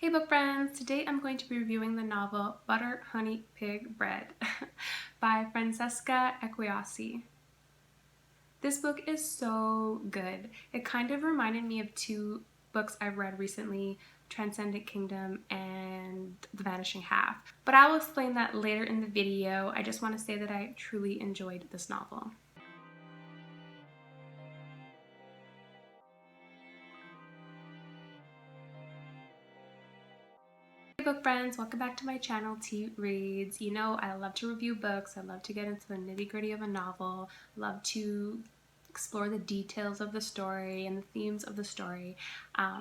Hey book friends! Today I'm going to be reviewing the novel Butter, Honey, Pig, Bread by Francesca Ekwuyasi. This book is so good. It kind of reminded me of two books I've read recently, Transcendent Kingdom and The Vanishing Half. But I will explain that later in the video. I just want to say that I truly enjoyed this novel. Hey book friends, welcome back to my channel, T Reads. You know I love to review books, I love to get into the nitty-gritty of a novel, love to explore the details of the story and the themes of the story.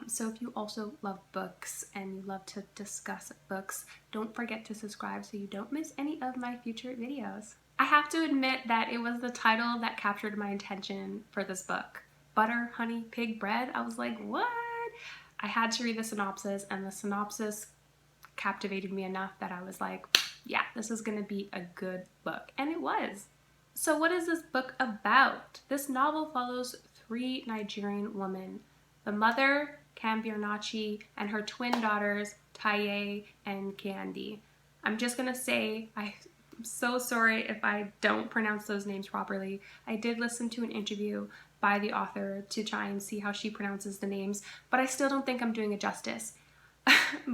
So if you also love books and you love to discuss books, don't forget to subscribe so you don't miss any of my future videos. I have to admit that it was the title that captured my attention for this book. Butter, Honey, Pig, Bread. I was like, what? I had to read the synopsis, and the synopsis captivated me enough that I was like, yeah, this is gonna be a good book. And it was. So what is this book about? This novel follows three Nigerian women, the mother, Kambirnachi, and her twin daughters, Taye and Kiandi. I'm just gonna say, I'm so sorry if I don't pronounce those names properly. I did listen to an interview by the author to try and see how she pronounces the names, but I still don't think I'm doing it justice.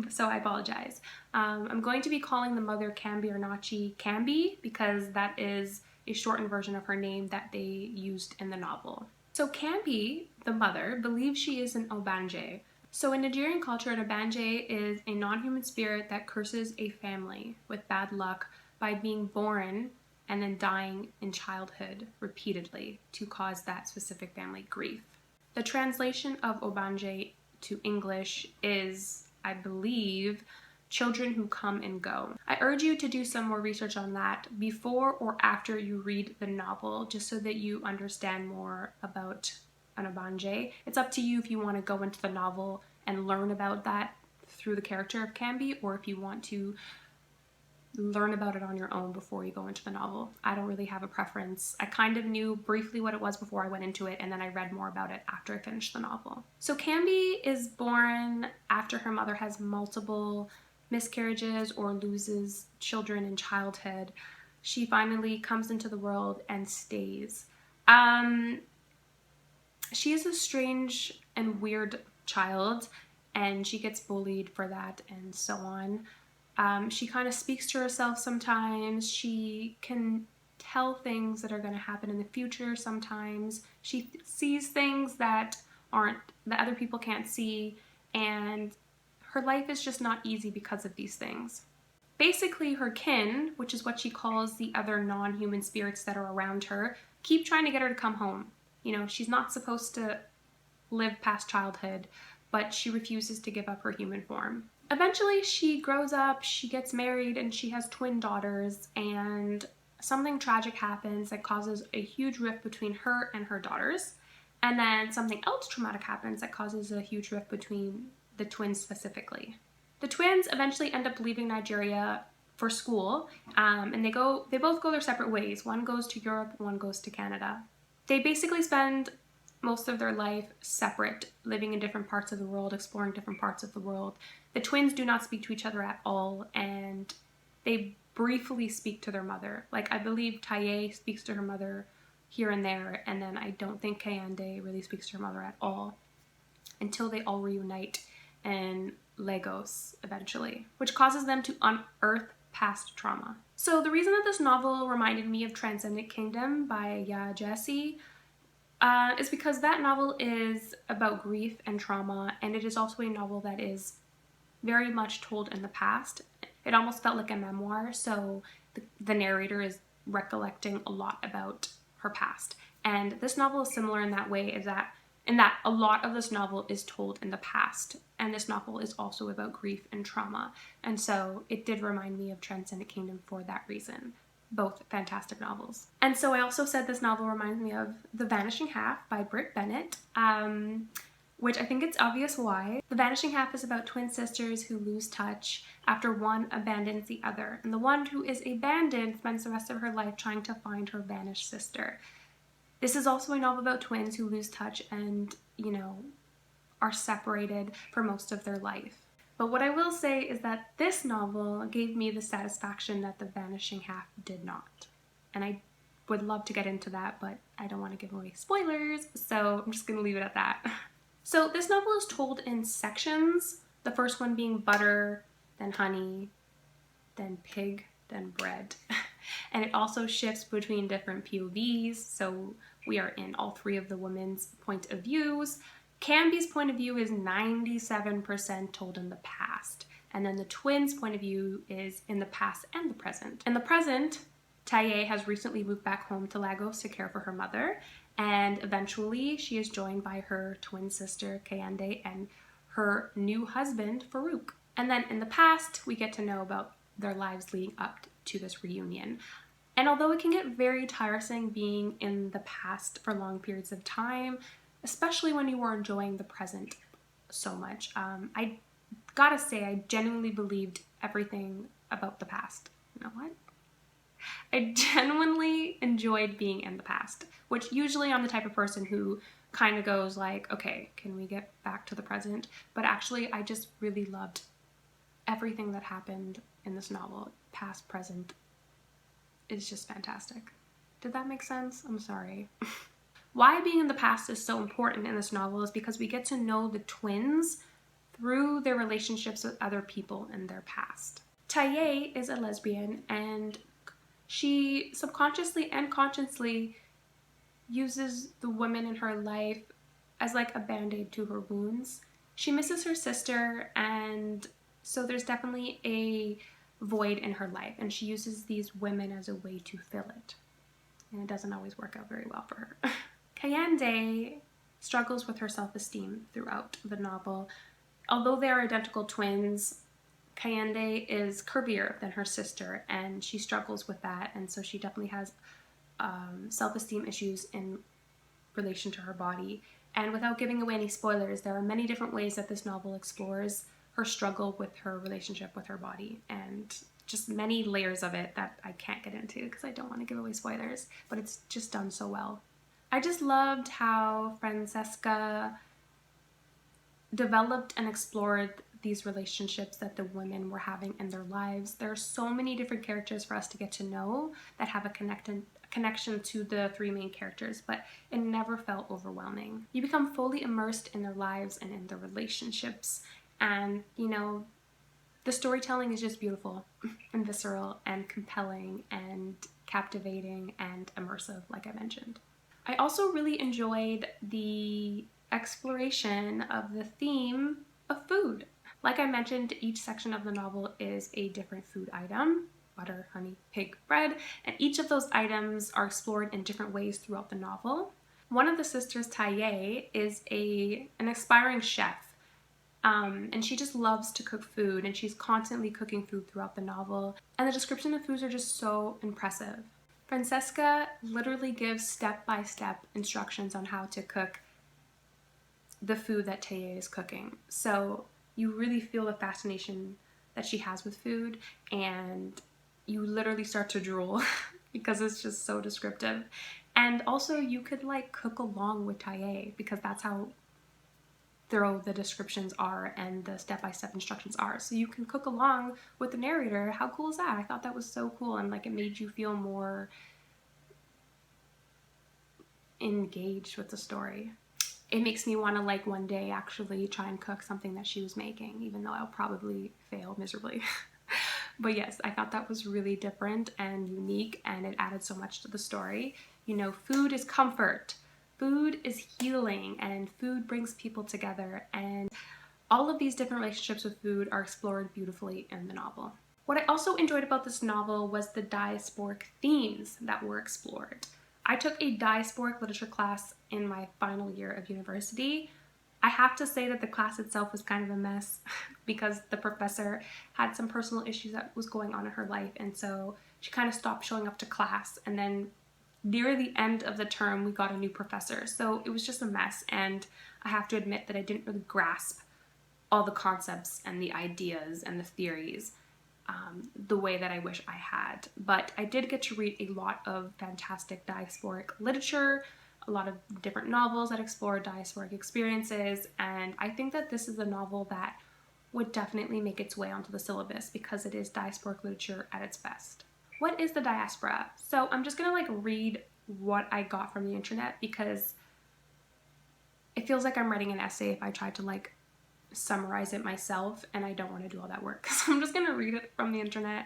So I apologize. I'm going to be calling the mother Kambirnachi Kambi because that is a shortened version of her name that they used in the novel. So Kambi, the mother, believes she is an Obanje. So in Nigerian culture, an Obanje is a non-human spirit that curses a family with bad luck by being born and then dying in childhood repeatedly to cause that specific family grief. The translation of Obanje to English is, I believe, children who come and go. I urge you to do some more research on that before or after you read the novel, just so that you understand more about an Obanje. It's up to you if you want to go into the novel and learn about that through the character of Kambi, or if you want to learn about it on your own before you go into the novel. I don't really have a preference. I kind of knew briefly what it was before I went into it, and then I read more about it after I finished the novel. So Kambi is born after her mother has multiple miscarriages or loses children in childhood. She finally comes into the world and stays. She is a strange and weird child, and she gets bullied for that and so on. She kind of speaks to herself sometimes. She can tell things that are going to happen in the future sometimes. She sees things that other people can't see, and her life is just not easy because of these things. Basically, her kin, which is what she calls the other non-human spirits that are around her, keep trying to get her to come home. You know, she's not supposed to live past childhood, but she refuses to give up her human form. Eventually, she grows up, she gets married, and she has twin daughters, and something tragic happens that causes a huge rift between her and her daughters. And then something else traumatic happens that causes a huge rift between the twins specifically. The twins eventually end up leaving Nigeria for school, and they both go their separate ways. One goes to Europe, one goes to Canada. They basically spend most of their life separate, living in different parts of the world, exploring different parts of the world. The twins do not speak to each other at all, and they briefly speak to their mother. Like, I believe Taye speaks to her mother here and there, and then I don't think Kayande really speaks to her mother at all until they all reunite in Lagos eventually, which causes them to unearth past trauma. So the reason that this novel reminded me of Transcendent Kingdom by Ekwuyasi is because that novel is about grief and trauma, and it is also a novel that is very much told in the past. It almost felt like a memoir, so the narrator is recollecting a lot about her past. And this novel is similar in that way, in that a lot of this novel is told in the past, and this novel is also about grief and trauma. And so it did remind me of Transcendent Kingdom for that reason. Both fantastic novels. And so I also said this novel reminds me of The Vanishing Half by Britt Bennett, which I think it's obvious why. The Vanishing Half is about twin sisters who lose touch after one abandons the other. And the one who is abandoned spends the rest of her life trying to find her vanished sister. This is also a novel about twins who lose touch and, you know, are separated for most of their life. But what I will say is that this novel gave me the satisfaction that The Vanishing Half did not. And I would love to get into that, but I don't want to give away spoilers, so I'm just going to leave it at that. So this novel is told in sections, the first one being butter, then honey, then pig, then bread. And it also shifts between different POVs, so we are in all three of the women's point of views. Canby's point of view is 97% told in the past, and then the twins' point of view is in the past and the present. In the present, Taye has recently moved back home to Lagos to care for her mother, and eventually she is joined by her twin sister Kayande and her new husband Farouk. And then in the past, we get to know about their lives leading up to this reunion. And although it can get very tiresome being in the past for long periods of time, especially when you are enjoying the present so much, I gotta say I genuinely believed everything about the past. You know what? I genuinely enjoyed being in the past, which usually I'm the type of person who kind of goes like, okay, can we get back to the present? But actually, I just really loved everything that happened in this novel, past, present. It's just fantastic. Did that make sense? I'm sorry. Why being in the past is so important in this novel is because we get to know the twins through their relationships with other people in their past. Taye is a lesbian, and she subconsciously and consciously uses the women in her life as like a band-aid to her wounds. She misses her sister, and so there's definitely a void in her life, and she uses these women as a way to fill it. And it doesn't always work out very well for her. Kayande struggles with her self-esteem throughout the novel. Although they are identical twins, Kayande is curvier than her sister, and she struggles with that, and so she definitely has self-esteem issues in relation to her body. And without giving away any spoilers, there are many different ways that this novel explores her struggle with her relationship with her body, and just many layers of it that I can't get into because I don't want to give away spoilers, but it's just done so well. I just loved how Francesca developed and explored these relationships that the women were having in their lives. There are so many different characters for us to get to know that have a connection to the three main characters, but it never felt overwhelming. You become fully immersed in their lives and in their relationships, and you know, the storytelling is just beautiful and visceral and compelling and captivating and immersive, like I mentioned. I also really enjoyed the exploration of the theme of food. Like I mentioned, each section of the novel is a different food item: butter, honey, pig, bread, and each of those items are explored in different ways throughout the novel. One of the sisters, Taye, is an aspiring chef, and she just loves to cook food, and she's constantly cooking food throughout the novel, and the description of foods are just so impressive. Francesca literally gives step-by-step instructions on how to cook the food that Taye is cooking. So you really feel the fascination that she has with food, and you literally start to drool because it's just so descriptive. And also you could like cook along with Taye because that's how thorough the descriptions are and the step-by-step instructions are. So you can cook along with the narrator. How cool is that? I thought that was so cool, and like it made you feel more engaged with the story. It makes me want to like one day actually try and cook something that she was making, even though I'll probably fail miserably. But yes, I thought that was really different and unique, and it added so much to the story. You know, food is comfort. Food is healing, and food brings people together, and all of these different relationships with food are explored beautifully in the novel. What I also enjoyed about this novel was the diasporic themes that were explored. I took a diasporic literature class in my final year of university. I have to say that the class itself was kind of a mess because the professor had some personal issues that was going on in her life, and so she kind of stopped showing up to class, and then near the end of the term we got a new professor, so it was just a mess, and I have to admit that I didn't really grasp all the concepts and the ideas and the theories the way that I wish I had. But I did get to read a lot of fantastic diasporic literature, a lot of different novels that explore diasporic experiences, and I think that this is a novel that would definitely make its way onto the syllabus because it is diasporic literature at its best. What is the diaspora? So I'm just gonna read what I got from the internet because it feels like I'm writing an essay if I tried to summarize it myself, and I don't want to do all that work. So I'm just gonna read it from the internet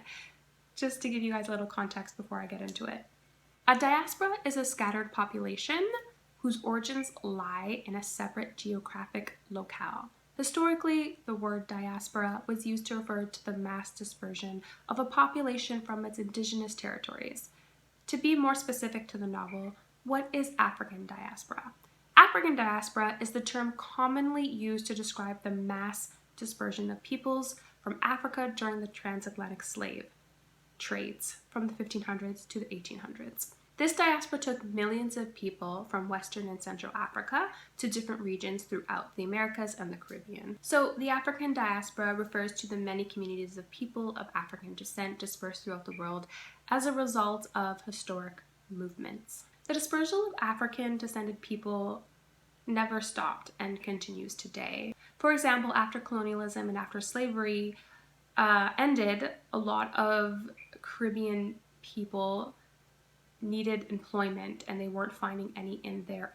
just to give you guys a little context before I get into it. A diaspora is a scattered population whose origins lie in a separate geographic locale. Historically, the word diaspora was used to refer to the mass dispersion of a population from its indigenous territories. To be more specific to the novel, what is African diaspora? African diaspora is the term commonly used to describe the mass dispersion of peoples from Africa during the transatlantic slave trades from the 1500s to the 1800s. This diaspora took millions of people from Western and Central Africa to different regions throughout the Americas and the Caribbean. So the African diaspora refers to the many communities of people of African descent dispersed throughout the world as a result of historic movements. The dispersal of African descended people never stopped and continues today. For example, after colonialism and after slavery ended, a lot of Caribbean people needed employment and they weren't finding any in their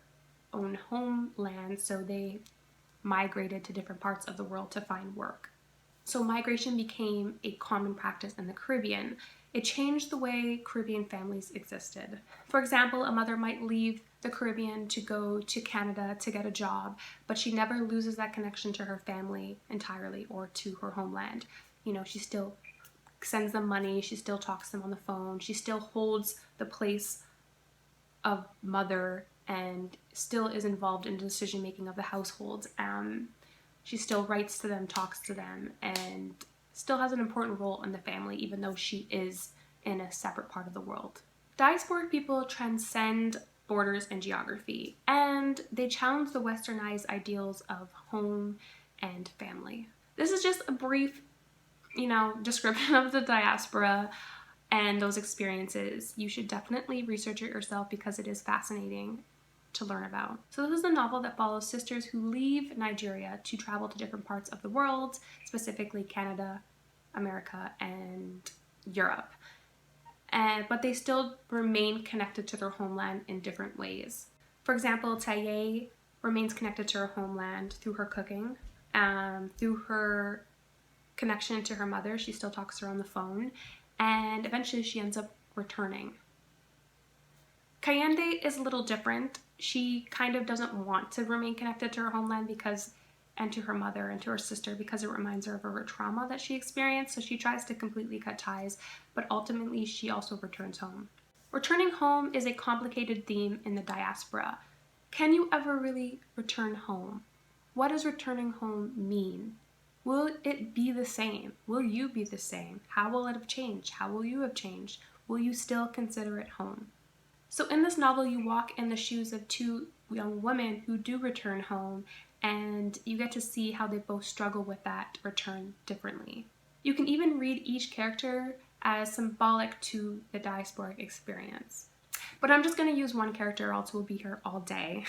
own homeland, so they migrated to different parts of the world to find work. So migration became a common practice in the Caribbean. It changed the way Caribbean families existed. For example, a mother might leave the Caribbean to go to Canada to get a job, but she never loses that connection to her family entirely or to her homeland. She still sends them money, she still talks to them on the phone, she still holds the place of mother and still is involved in the decision making of the household. She still writes to them, talks to them, and still has an important role in the family even though she is in a separate part of the world. Diasporic people transcend borders and geography, and they challenge the westernized ideals of home and family. This is just a brief description of the diaspora and those experiences. You should definitely research it yourself because it is fascinating to learn about. So this is a novel that follows sisters who leave Nigeria to travel to different parts of the world, specifically Canada, America, and Europe. But they still remain connected to their homeland in different ways. For example, Taye remains connected to her homeland through her cooking, through her connection to her mother. She still talks to her on the phone, and eventually she ends up returning. Kayende is a little different. She kind of doesn't want to remain connected to her homeland and to her mother and to her sister because it reminds her of her trauma that she experienced, so she tries to completely cut ties, but ultimately she also returns home. Returning home is a complicated theme in the diaspora. Can you ever really return home? What does returning home mean? Will it be the same? Will you be the same? How will it have changed? How will you have changed? Will you still consider it home? So in this novel, you walk in the shoes of two young women who do return home, and you get to see how they both struggle with that return differently. You can even read each character as symbolic to the diasporic experience. But I'm just going to use one character or else we'll be here all day.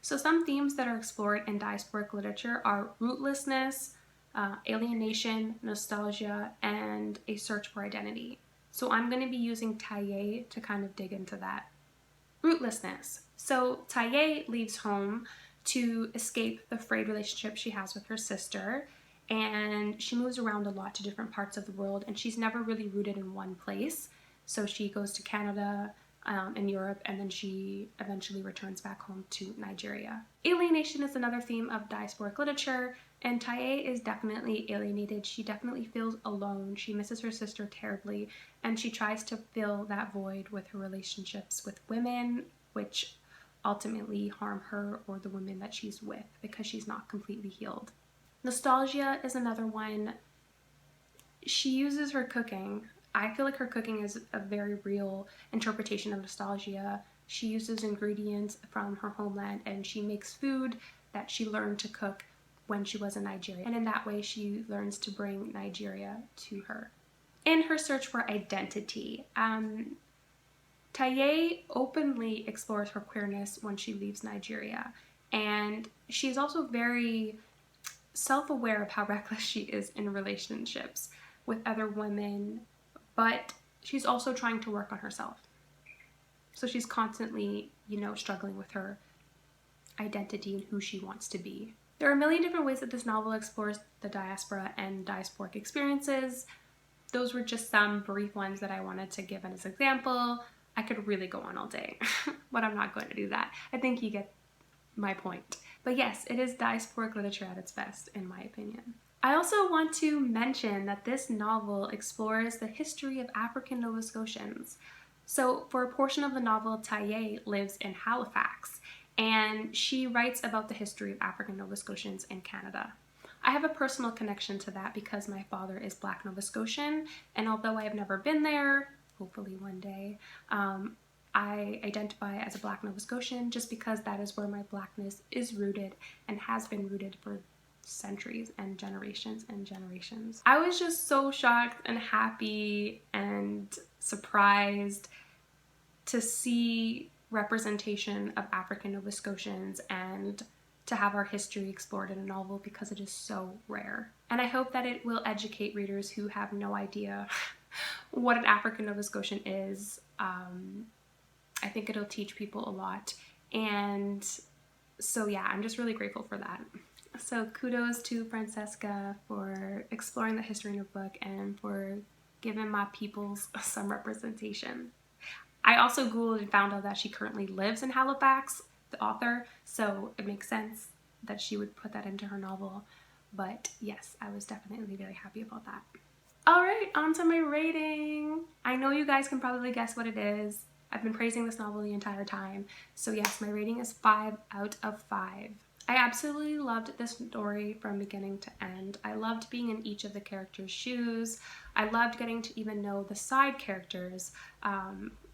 So some themes that are explored in diasporic literature are rootlessness, alienation, nostalgia, and a search for identity. So I'm going to be using Taye to kind of dig into that. Rootlessness. So Taye leaves home to escape the frayed relationship she has with her sister, and she moves around a lot to different parts of the world, and she's never really rooted in one place. So she goes to Canada, in Europe, and then she eventually returns back home to Nigeria. Alienation is another theme of diasporic literature, and Taye is definitely alienated. She definitely feels alone. She misses her sister terribly, and she tries to fill that void with her relationships with women, which ultimately harm her or the women that she's with because she's not completely healed. Nostalgia is another one. She uses her cooking. I feel like her cooking is a very real interpretation of nostalgia. She uses ingredients from her homeland and she makes food that she learned to cook when she was in Nigeria. And in that way, she learns to bring Nigeria to her. In her search for identity, Taye openly explores her queerness when she leaves Nigeria. And she's also very self-aware of how reckless she is in relationships with other women, but she's also trying to work on herself. So she's constantly, struggling with her identity and who she wants to be. There are a million different ways that this novel explores the diaspora and diasporic experiences. Those were just some brief ones that I wanted to give as an example. I could really go on all day, but I'm not going to do that. I think you get my point. But yes, it is diasporic literature at its best, in my opinion. I also want to mention that this novel explores the history of African Nova Scotians. So for a portion of the novel, Taye lives in Halifax, and she writes about the history of African Nova Scotians in Canada. I have a personal connection to that because my father is Black Nova Scotian, and although I have never been there, hopefully one day, I identify as a Black Nova Scotian just because that is where my Blackness is rooted and has been rooted for centuries and generations and generations. I was just so shocked and happy and surprised to see representation of African Nova Scotians and to have our history explored in a novel because it is so rare. And I hope that it will educate readers who have no idea what an African Nova Scotian is. I think it'll teach people a lot. And so yeah, I'm just really grateful for that. So kudos to Francesca for exploring the history in her book and for giving my peoples some representation. I also Googled and found out that she currently lives in Halifax, the author, so it makes sense that she would put that into her novel. But yes, I was definitely very happy about that. Alright, on to my rating. I know you guys can probably guess what it is. I've been praising this novel the entire time. So yes, my rating is 5 out of 5. I absolutely loved this story from beginning to end. I loved being in each of the characters' shoes. I loved getting to even know the side characters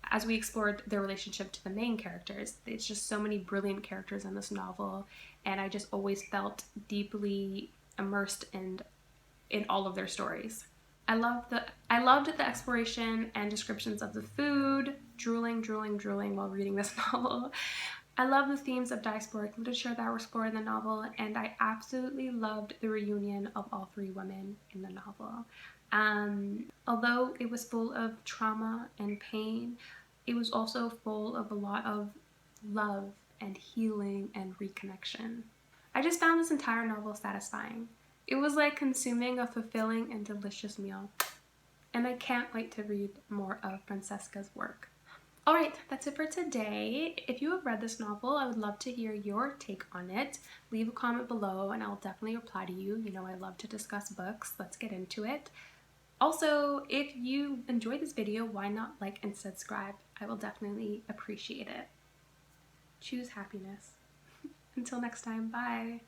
as we explored their relationship to the main characters. It's just so many brilliant characters in this novel, and I just always felt deeply immersed in all of their stories. I loved the exploration and descriptions of the food, drooling while reading this novel. I love the themes of diasporic literature that were explored in the novel, and I absolutely loved the reunion of all three women in the novel. Although it was full of trauma and pain, it was also full of a lot of love and healing and reconnection. I just found this entire novel satisfying. It was like consuming a fulfilling and delicious meal. And I can't wait to read more of Francesca's work. Alright, that's it for today. If you have read this novel, I would love to hear your take on it. Leave a comment below and I'll definitely reply to you. You know I love to discuss books. Let's get into it. Also, if you enjoyed this video, why not like and subscribe? I will definitely appreciate it. Choose happiness. Until next time, bye!